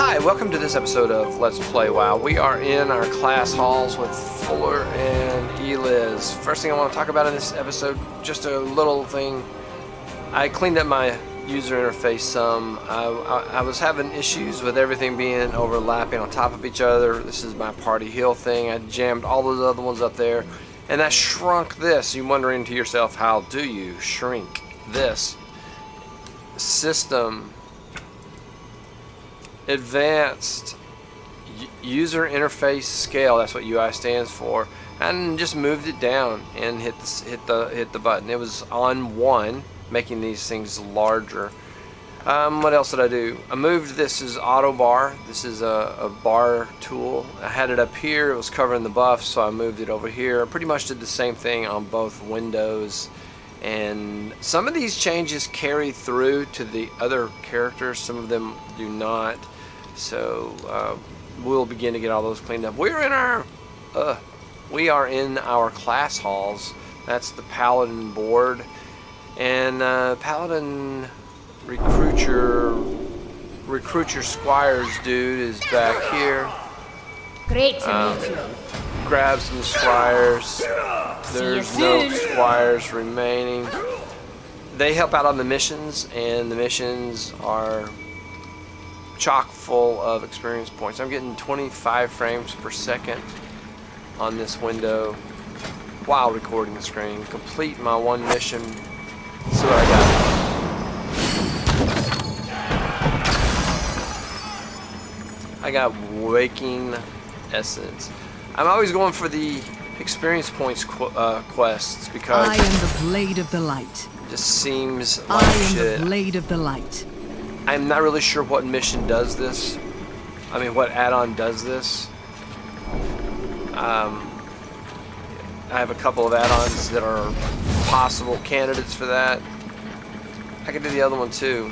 Hi, welcome to this episode of Let's Play WoW. We are in our class halls with Fuller and Eliz. First thing I want to talk about in this episode, just a little thing. I cleaned up my user interface some. I was having issues with everything being overlapping on top of each other. This is my party heal thing. I jammed all those other ones up there, and that shrunk this. You're wondering to yourself, how do you shrink this? System Advanced User Interface Scale, that's what UI stands for, and just moved it down and hit the button. It was on 1, making these things larger. What else did I do? I moved this as auto bar. This is a bar tool. I had it up here. It was covering the buff, so I moved it over here. I pretty much did the same thing on both windows. And some of these changes carry through to the other characters. Some of them do not. So we'll begin to get all those cleaned up. We are in our class halls. That's the Paladin board, and Paladin recruit your squires dude is back here. Great to meet you. Grab some squires. There's no squires remaining. They help out on the missions, and the missions are chock full of experience points. I'm getting 25 frames per second on this window while recording the screen. Complete my one mission. See what I got. I got Waking Essence. I'm always going for the experience points quests because I am the blade of the light. It just seems like I am shit. the blade of the light. I'm not really sure what mission does this. I mean, what add-on does this. I have a couple of add-ons that are possible candidates for that. I could do the other one too.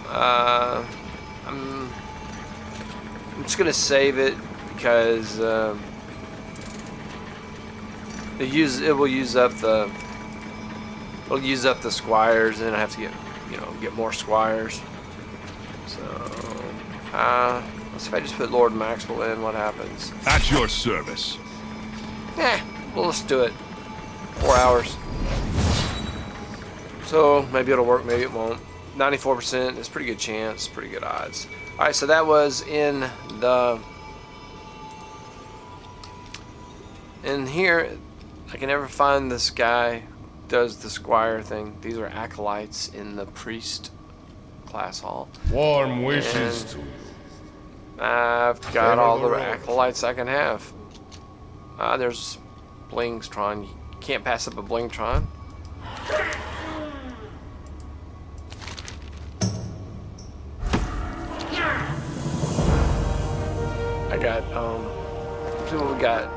I'm just gonna save it because it will use up the squires, and then I have to get more squires. So let's see if I just put Lord Maxwell in, what happens? At your service. Well, let's do it. 4 hours. So maybe it'll work, maybe it won't. 94% is pretty good chance, pretty good odds. Alright, so that was in here. I can never find this guy does the squire thing. These are acolytes in the priest class hall. Warm wishes to you. I've got all the acolytes I can have. There's Blingtron. You can't pass up a Blingtron. I got see what we got.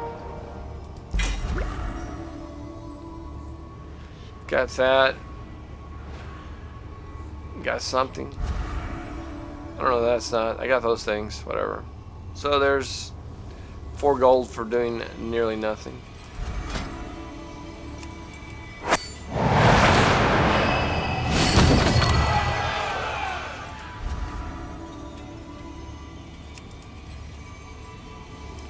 Got that. Got something. I don't know, that's not. I got those things, whatever. So there's 4 gold for doing nearly nothing.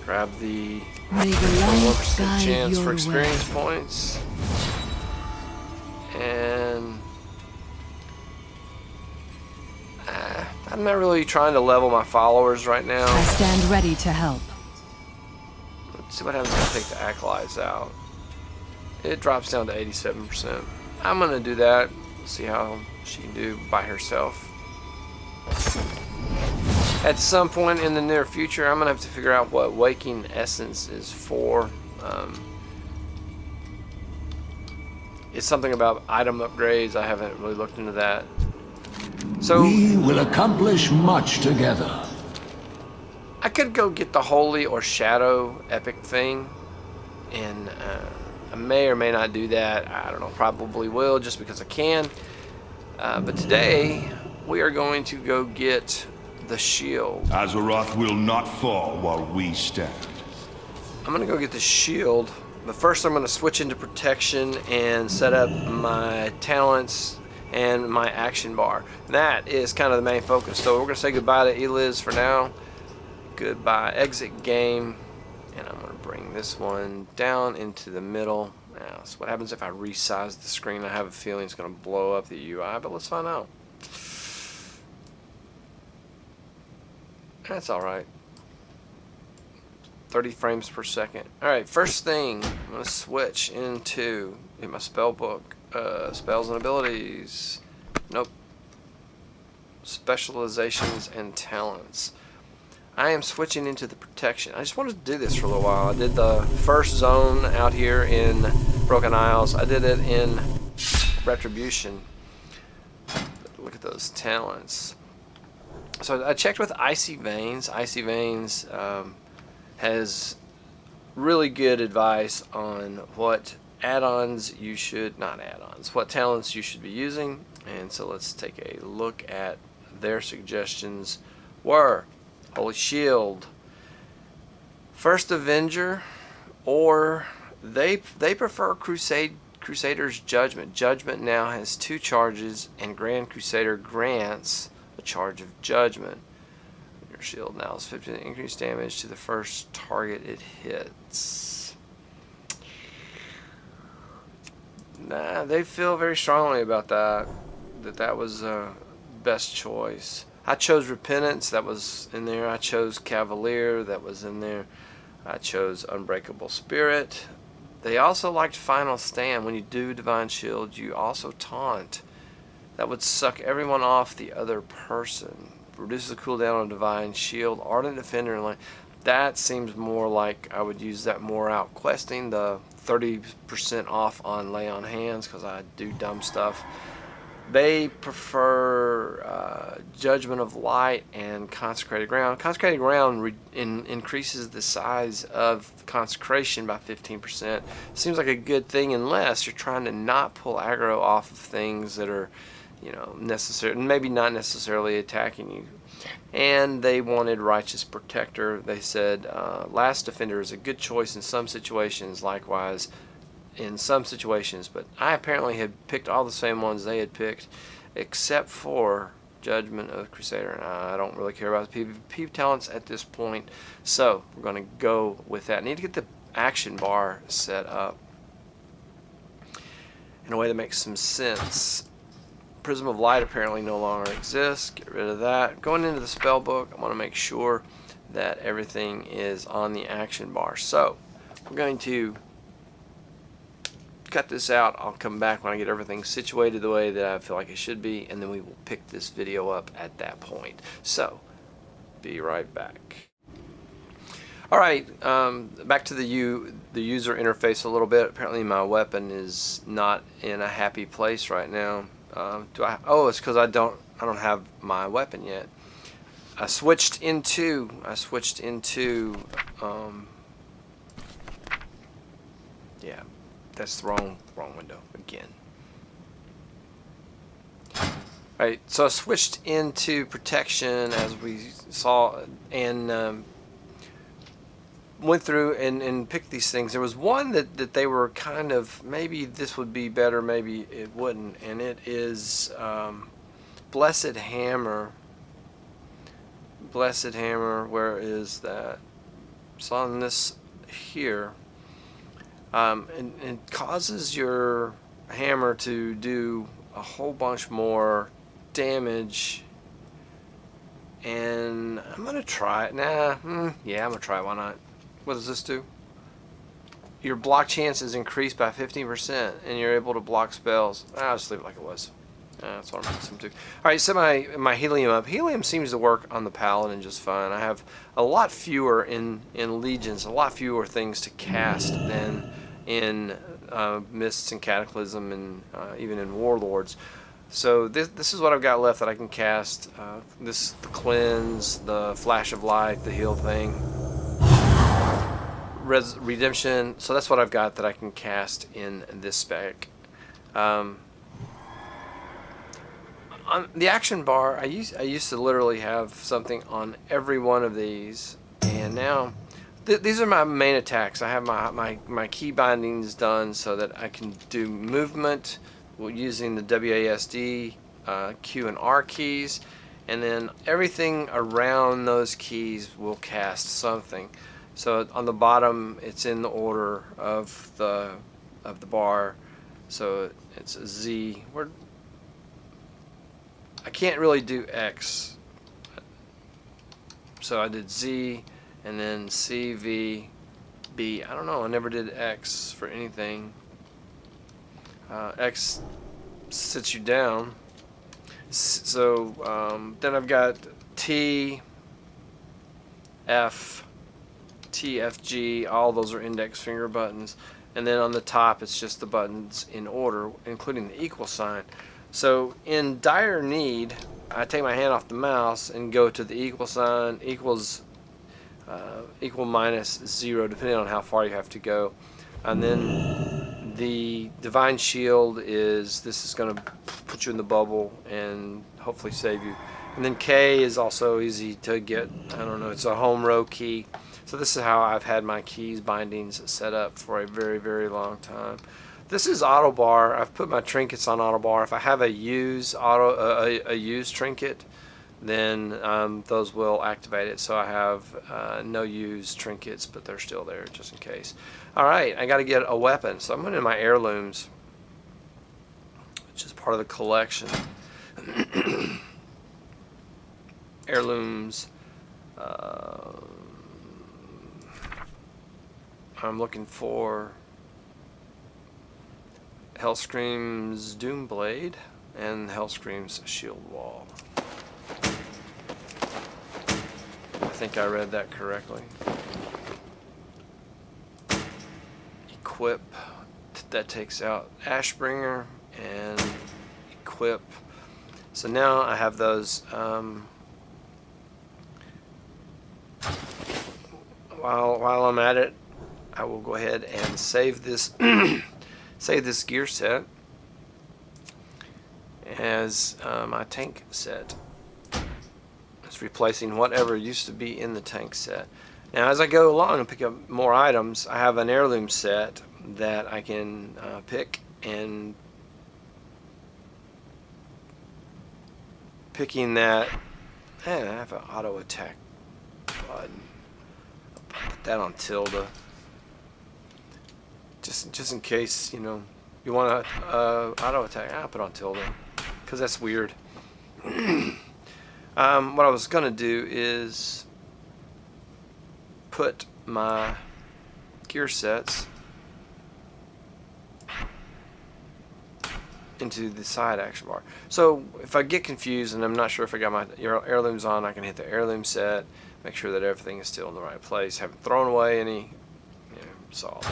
Grab the 1% chance for experience points. And I'm not really trying to level my followers right now. I stand ready to help. Let's see what happens if I take the acolytes out. It drops down to 87%. I'm going to do that. See how she can do by herself. At some point in the near future, I'm going to have to figure out what Waking Essence is for. It's something about item upgrades. I haven't really looked into that. So we will accomplish much together. I could go get the Holy or Shadow epic thing, and I may or may not do that. I don't know, probably will just because I can. But today we are going to go get the shield. Azeroth will not fall while we stand. I'm gonna go get the shield, but first I'm gonna switch into protection and set up my talents and my action bar. That is kind of the main focus. So we're going to say goodbye to Eliz for now. Goodbye. Exit game. And I'm going to bring this one down into the middle. Now, so what happens if I resize the screen? I have a feeling it's going to blow up the UI, but let's find out. That's alright. 30 frames per second. Alright, first thing, I'm going to switch into my spell book. Spells and abilities. Nope. Specializations and talents. I am switching into the protection. I just wanted to do this for a little while. I did the first zone out here in Broken Isles. I did it in Retribution. Look at those talents. So I checked with Icy Veins. Icy Veins has really good advice on what add-ons you should, not add-ons, what talents you should be using. And so let's take a look at their suggestions. Were Holy Shield, First Avenger, or they prefer Crusader's Judgment. Judgment now has 2 charges, and Grand Crusader grants a charge of Judgment. Your shield now is 50% increased damage to the first target it hits. Nah, they feel very strongly about that. That was best choice. I chose Repentance, that was in there. I chose Cavalier, that was in there. I chose Unbreakable Spirit. They also liked Final Stand. When you do Divine Shield, you also taunt. That would suck everyone off the other person. Reduces the cooldown on Divine Shield. Ardent Defender, and like that seems more like I would use that more out questing. The 30% off on Lay on Hands because I do dumb stuff. They prefer Judgment of Light and Consecrated Ground. Consecrated Ground increases the size of Consecration by 15%. Seems like a good thing unless you're trying to not pull aggro off of things that are, you know, necessary, maybe not necessarily attacking you. And they wanted Righteous Protector. They said Last Defender is a good choice in some situations, likewise in some situations, but I apparently had picked all the same ones they had picked, except for Judgment of Crusader, and I don't really care about the PvP talents at this point, so we're going to go with that. I need to get the action bar set up in a way that makes some sense. Prism of Light apparently no longer exists. Get rid of that. Going into the spell book, I want to make sure that everything is on the action bar. So we're going to cut this out. I'll come back when I get everything situated the way that I feel like it should be, and then we will pick this video up at that point. So be right back. Alright, back to the user interface a little bit. Apparently my weapon is not in a happy place right now. Oh, it's because I don't have my weapon yet. I switched into yeah, that's the wrong window again. Alright, so I switched into protection as we saw, and went through and picked these things. There was one that they were kind of, maybe this would be better, maybe it wouldn't, and it is Blessed Hammer. Blessed Hammer, where is that? It's on this here. And it causes your hammer to do a whole bunch more damage, and I'm gonna try it. Yeah, I'm gonna try it. Why not? What does this do? Your block chance is increased by 15%, and you're able to block spells. I'll just leave it like it was. That's what I'm fixing to. Alright, set my helium up. Helium seems to work on the Paladin just fine. I have a lot fewer in Legions, a lot fewer things to cast than in Mists and Cataclysm, and even in Warlords. So this is what I've got left that I can cast. The Cleanse, the Flash of Light, the Heal thing. Redemption. So that's what I've got that I can cast in this spec. On the action bar, I used to literally have something on every one of these, and now these are my main attacks. I have my key bindings done so that I can do movement, using the WASD, Q and R keys, and then everything around those keys will cast something. So on the bottom, it's in the order of the bar. So it's a Z. I can't really do X. So I did Z, and then C, V, B. I don't know. I never did X for anything. X sits you down. So then I've got T, F, T, F, G. All those are index finger buttons. And then on the top, it's just the buttons in order, including the equal sign. So in dire need, I take my hand off the mouse and go to the equal sign, equals, equal minus 0, depending on how far you have to go. And then the Divine Shield this is going to put you in the bubble and hopefully save you. And then K is also easy to get. I don't know, it's a home row key. So this is how I've had my keys bindings set up for a very, very long time. This is auto bar. I've put my trinkets on auto bar. If I have a use trinket, then those will activate it. So I have no use trinkets, but they're still there just in case. All right, I got to get a weapon. So I'm going to my heirlooms, which is part of the collection. Heirlooms. I'm looking for Hellscream's Doomblade and Hellscream's Shield Wall. I think I read that correctly. Equip, that takes out Ashbringer, and equip. So now I have those. While I'm at it, I will go ahead and save this save this gear set as my tank set. It's replacing whatever used to be in the tank set. Now as I go along and pick up more items, I have an heirloom set that I can pick, and picking that, I have an auto attack button. Put that on tilde. Just in case, you know, you want to auto attack. I'll put on tilde because that's weird. What I was gonna do is put my gear sets into the side action bar. So if I get confused and I'm not sure if I got my heirlooms on, I can hit the heirloom set, make sure that everything is still in the right place, haven't thrown away any, solve.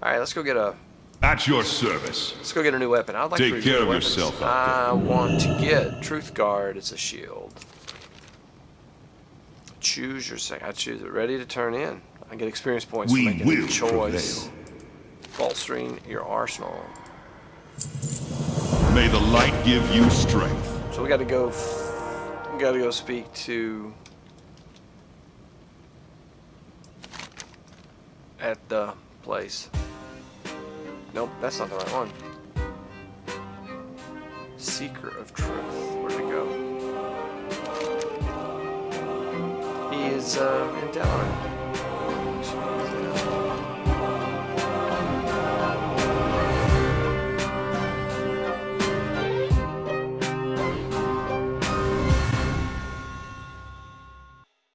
All right, let's go get a. At your service. Let's go get a new weapon. I'd like to Take care of weapons. yourself out I want to get Truthguard. It's a shield. Choose your second. I choose it. Ready to turn in. I get experience points for We making will a choice. prevail. Bolstering your arsenal. May the light give you strength. So we got to go. We got to go speak to. At the place. Nope, that's not the right one. Seeker of Truth. Where'd he go? He is in Dallin.